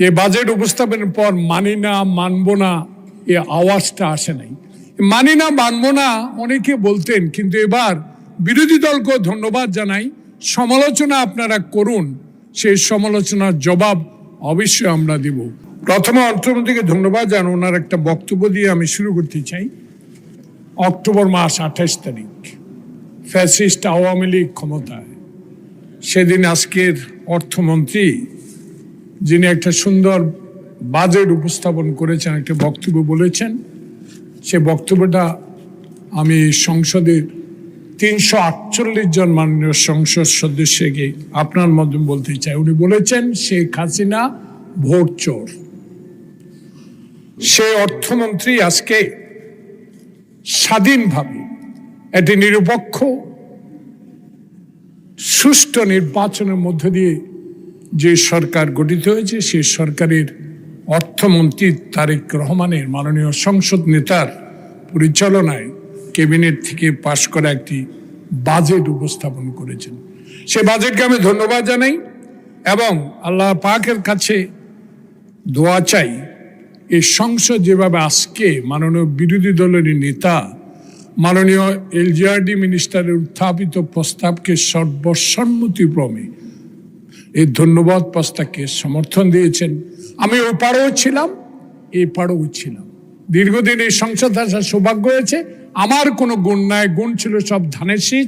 যে বাজেট উপস্থাপনের পর মানি না মানব না এই আওয়াজটা আসে নাই। মানি না মানব না অনেকে বলতেন, কিন্তু এবার বিরোধী দলকেও ধন্যবাদ জানাই। সমালোচনা আপনারা করুন, সেই সমালোচনার জবাব অবশ্যই আমরা দিব। প্রথমে অর্থমন্ত্রীকে ধন্যবাদ জানাই, ওনার একটা বক্তব্য দিয়ে আমি শুরু করতে চাই। অক্টোবর মাস 28 তারিখ ফ্যাসিস্ট আওয়ামী লীগ ক্ষমতায়, সেদিন আজকের অর্থমন্ত্রী যিনি একটা সুন্দর বাজেট উপস্থাপন করেছেন, একটা বক্তব্য বলেছেন, সে বক্তব্যটা আমি সংসদের 348 জন মাননীয় সংসদ সদস্যকে আপনার মাধ্যমে বলতে চাই। উনি বলেছেন শেখ হাসিনা ভোট চোর। সে অর্থমন্ত্রী আজকে স্বাধীনভাবে একটি নিরপেক্ষ সুষ্ঠু নির্বাচনের মধ্য দিয়ে যে সরকার গঠিত হয়েছে, সেই সরকারের অর্থমন্ত্রী তারেক রহমানের মাননীয় সংসদ নেতার পরিচালনায় ক্যাবিনেট থেকে পাশ করা একটি বাজেট উপস্থাপন করেছেন। সে বাজেটকে আমি ধন্যবাদ জানাই এবং আল্লাহ পাকের কাছে দোয়া চাই, এই সংসদ যেভাবে আজকে মাননীয় বিরোধী দলের নেতা মাননীয় এলজিআরডি মিনিস্টারের উত্থাপিত প্রস্তাবকে সর্বসম্মতিক্রমে এই ধন্যবাদ প্রস্তাবকে সমর্থন দিয়েছেন। আমি ওই পাড়েও ছিলাম, এই পাড়েও ছিলাম। দীর্ঘদিন এই সংসদ আসার সৌভাগ্য হয়েছে। আমার কোনো গুণ নাই, গুণ ছিল সব ধানের শীষ,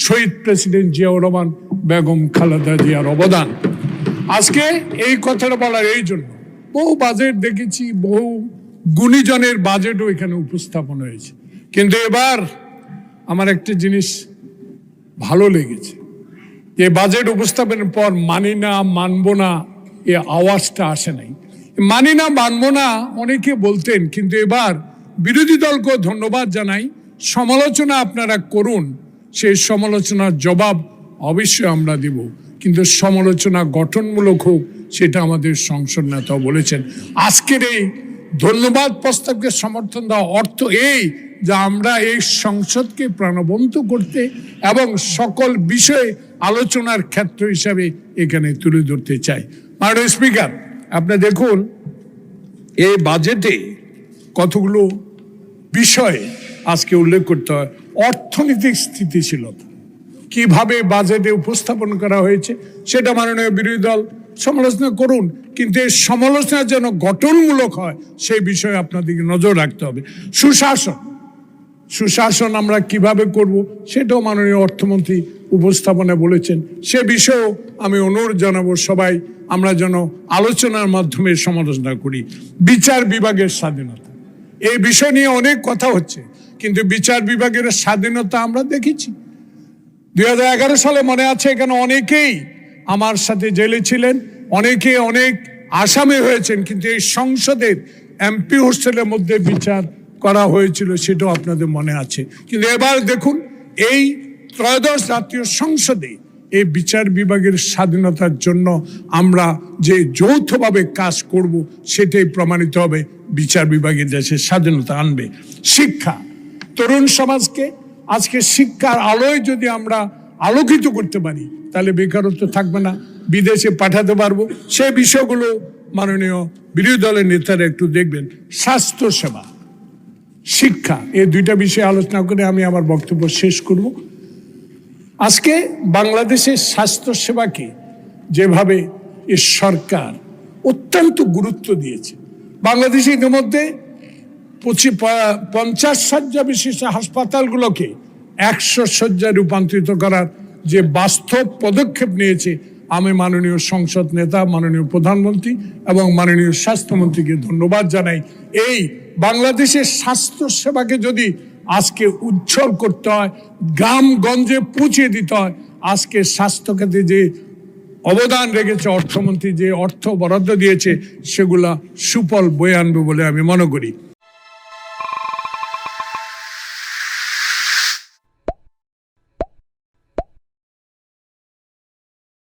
শহীদ প্রেসিডেন্ট জিয়াউর রহমান, বেগম খালেদা জিয়ার অবদান। আজকে এই কথাটা বলার এই জন্য, বহু বাজেট দেখেছি, বহু গুণীজনের বাজেটও এখানে উপস্থাপন হয়েছে, কিন্তু এবার আমার একটা জিনিস ভালো লেগেছে, যে বাজেট উপস্থাপনের পর মানি না মানব না এই আওয়াজটা আসে নাই। মানি না মানব না অনেকে বলতেন, কিন্তু এবার বিরোধী দলকেও ধন্যবাদ জানাই। সমালোচনা আপনারা করুন, সেই সমালোচনার জবাব অবশ্যই আমরা দিব, কিন্তু সমালোচনা গঠনমূলক হোক, সেটা আমাদের সংসদ নেতাও বলেছেন। আজকের এই ধন্যবাদ প্রস্তাবকে সমর্থন দেওয়া অর্থ এই যে আমরা এই সংসদকে প্রাণবন্ত করতে এবং সকল বিষয়ে আলোচনার ক্ষেত্র হিসাবে এখানে তুলে ধরতে চাই। মাননীয় স্পিকার, আপনি দেখুন এই বাজেটে কতগুলো বিষয় আজকে উল্লেখ করতে হয়। অর্থনৈতিক স্থিতিশীলতা কিভাবে বাজেটে উপস্থাপন করা হয়েছে, সেটা মাননীয় বিরোধী দল সমালোচনা করুন, কিন্তু এই সমালোচনা যেন গঠনমূলক হয় সেই বিষয়ে আপনাদেরকে নজর রাখতে হবে। সুশাসন আমরা কিভাবে করব, সেটাও মাননীয় অর্থমন্ত্রী উপস্থাপনে বলেছেন। সে বিষয়েও আমি অনুরোধ জানাবো সবাই আমরা যেন আলোচনার মাধ্যমে সমালোচনা করি। বিচার বিভাগের স্বাধীনতা, এই বিষয় নিয়ে অনেক কথা হচ্ছে, কিন্তু বিচার বিভাগের স্বাধীনতা আমরা দেখেছি 2011 সালে, মনে আছে, এখানে অনেকেই আমার সাথে জেলে ছিলেন, অনেকে অনেক আসামি হয়েছেন, কিন্তু এই সংসদের এমপি হোস্টেলের মধ্যে বিচার করা হয়েছিল, সেটাও আপনাদের মনে আছে। কিন্তু এবার দেখুন এই ত্রয়োদশ জাতীয় সংসদে এই বিচার বিভাগের স্বাধীনতার জন্য আমরা যে যৌথভাবে কাজ করব, সেটাই প্রমাণিত হবে বিচার বিভাগের দেশে স্বাধীনতা আনবে। শিক্ষা, তরুণ সমাজকে আজকে শিক্ষার আলোয় যদি আমরা আলোকিত করতে পারি, তাহলে বেকারত্ব থাকবে না, বিদেশে পাঠাতে পারবো। সেই বিষয়গুলো মাননীয় বিরোধী দলের নেতারা একটু দেখবেন। স্বাস্থ্য সেবা, শিক্ষা, এই দুইটা বিষয়ে আলোচনা করে আমি আমার বক্তব্য শেষ করব। আজকে বাংলাদেশের স্বাস্থ্য সেবাকে যেভাবে এই সরকার অত্যন্ত গুরুত্ব দিয়েছে, বাংলাদেশে ইতিমধ্যে 50 শয্যা বিশিষ্ট হাসপাতালগুলোকে 100 শয্যায় রূপান্তরিত করার যে বাস্তব পদক্ষেপ নিয়েছে, আমি মাননীয় সংসদ নেতা, মাননীয় প্রধানমন্ত্রী এবং মাননীয় স্বাস্থ্যমন্ত্রীকে ধন্যবাদ জানাই। এই বাংলাদেশের স্বাস্থ্য সেবাকে যদি আজকে উজ্জ্বল করতে হয়, গ্রামগঞ্জে পৌঁছে দিতে হয়, আজকে স্বাস্থ্য খাতে যে অবদান রেখেছে অর্থমন্ত্রী, যে অর্থ বরাদ্দ দিয়েছে, সেগুলা সুফল বয়ে আনবে বলে আমি মনে করি।